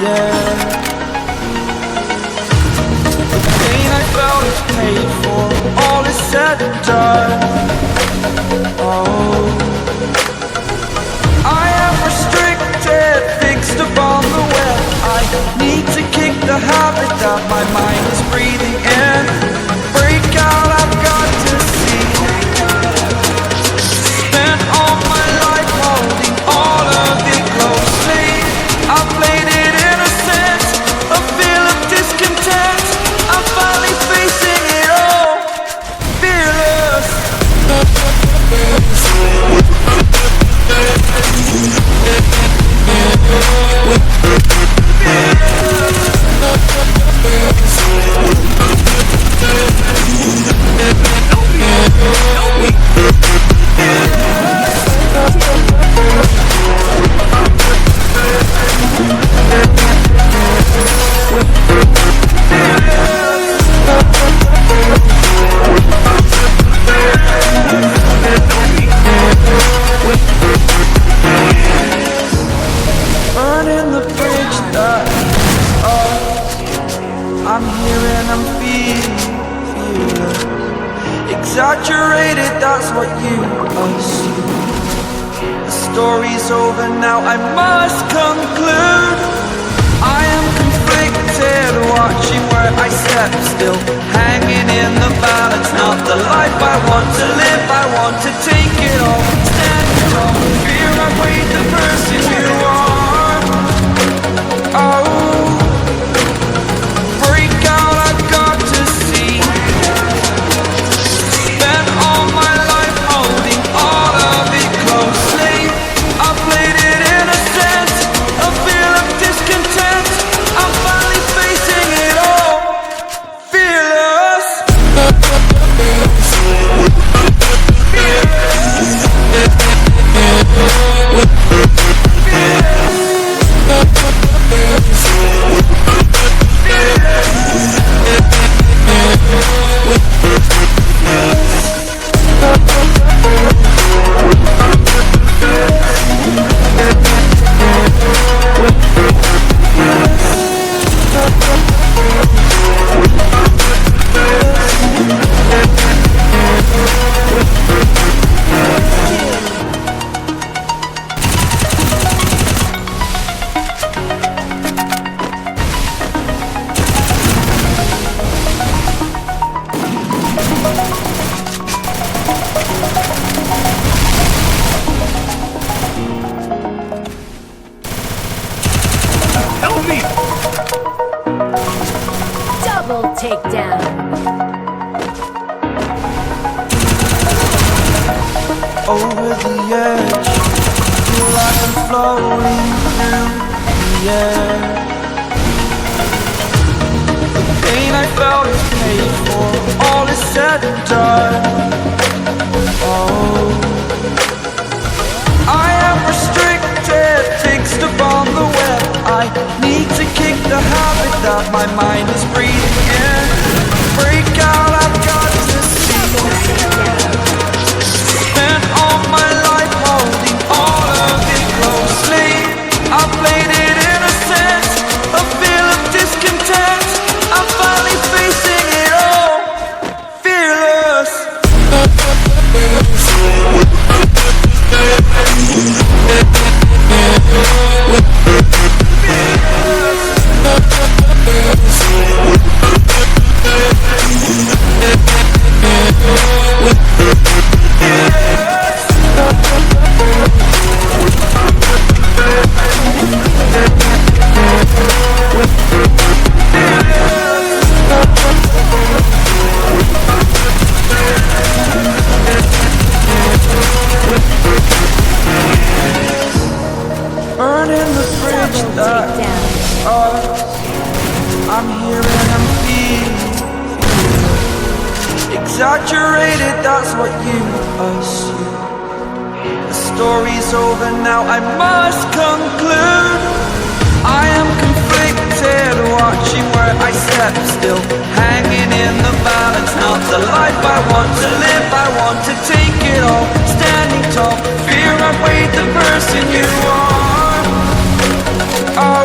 yeah. The pain I felt is paid for, all is said and done. Oh, I am restricted, fixed upon the web. I need to kick the habit that my mind is breathing in. Break out, I've got to see. Spent all my life holding all of it closely. I played it innocent, a feel of discontent. I'm finally facing it all, fearless. Burning the bridge that us. I'm here and I'm feeling exaggerated, that's what you assume. The story's over now, I must conclude. I am conflicted, watching where I step still, hanging in the balance. Not the life I want to live, I want to take it all, stand tall. Fear I weighed the person you are. Oh, break out, I've got to see. Spent all my life holding all of it closely. I played it innocent, a feel of discontent. I'm finally facing it all, fearless. Double takedown. Over the edge, feel like I'm floating through the air. The pain I felt is paid for, all is said and done. Oh, I am restricted, fixed upon the web. I need to kick the habit that my mind is breathing in. Break out, I've got to see. Spent all my life holding all of it closely. I played it innocent, a feel of discontent. I'm finally facing it all, fearless. Burning the bridge that us. I'm here and I'm feeling exaggerated, that's what you assume. The story's over now, I must conclude. I am conflicted, watching where I step still, hanging in the balance. Not the life I want to live, I want to take it all, standing tall. Fear I weighed the person you are. Oh,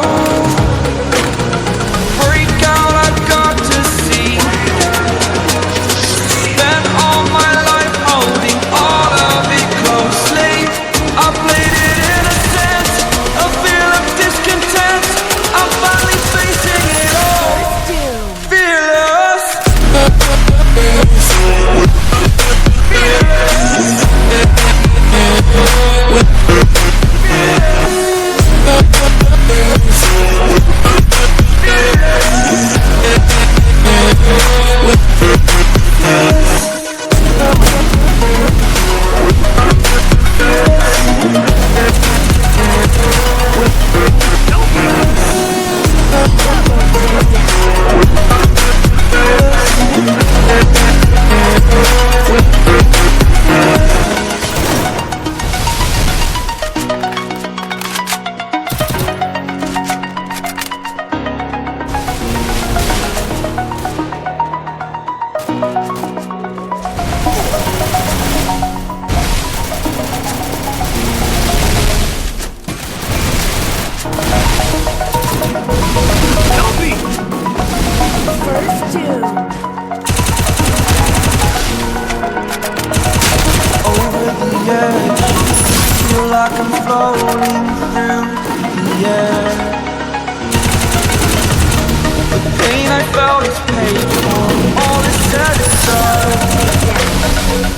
felt is paid for. All is said and done.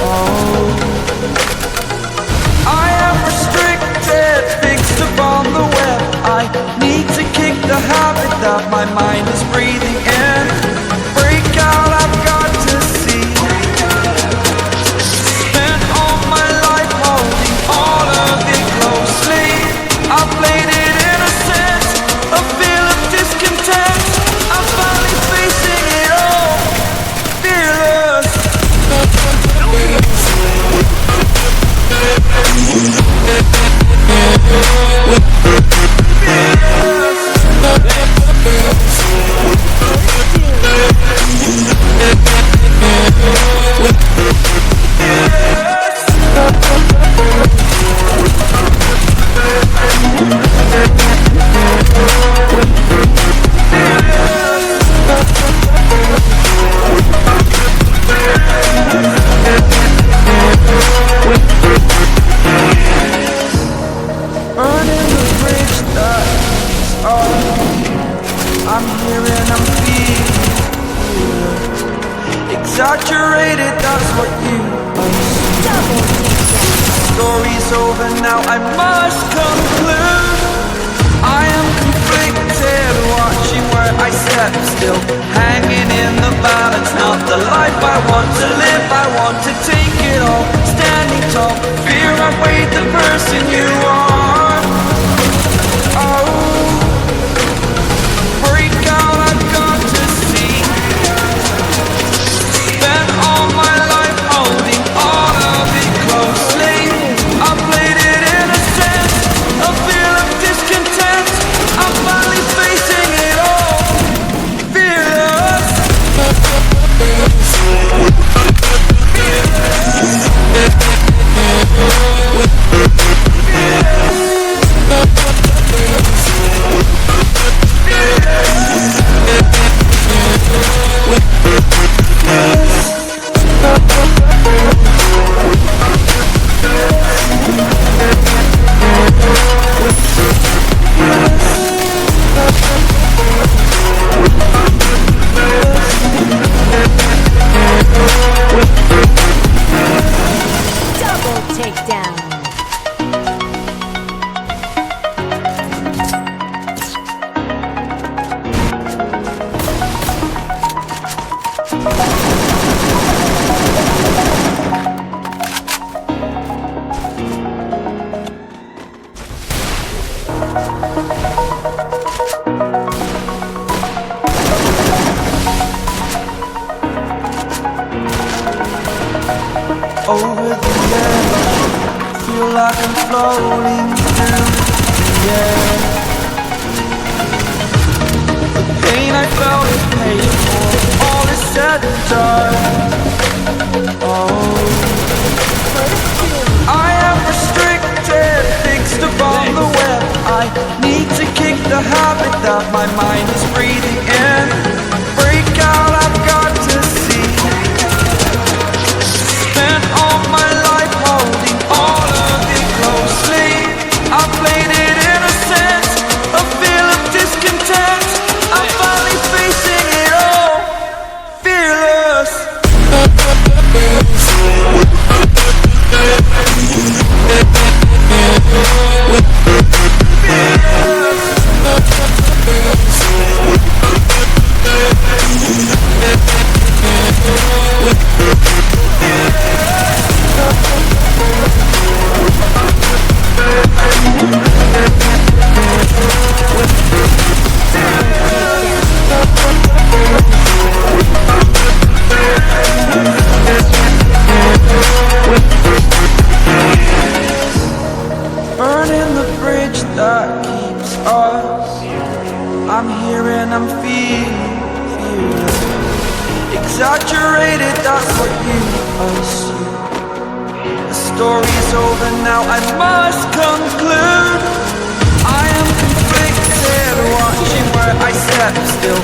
Oh, I am restricted, fixed upon the web. I need to kick the habit that my mind is breathing in. Break out, I've got to see. Spent all my life holding all of it closely. I played it innocent, a feel of discontent. I'm finally facing it all, fearless. Burning the bridge that is ours. I'm here and I'm feeling exaggerated, that's what you assume. Story's over now, I must conclude. I am conflicted, watching where I step still, hanging in the balance. Not the life I want to live, I want to take it all. Standing tall, fear I've weighed the person you are. Oh, break out, I've got to see. Spent all my life holding all of it closely. I played it innocent, a feel of discontent. I'm finally facing it all, fearless. Double takedown. Over the air, feel like I'm floating through the air. The pain I felt is paid for, all is said and done. Oh, I am restricted, fixed upon the web. I need to kick the habit that my mind is breathing in. Break out, I've got to see. Spent all my life holding all of it closely. I played it innocent, a feel of discontent. I'm finally facing it all, fearless. Burning the bridge that keeps us. I'm here and I'm feeling exaggerated, that's what you assume. The story's over now, I must conclude. I am conflicted, watching where I step still,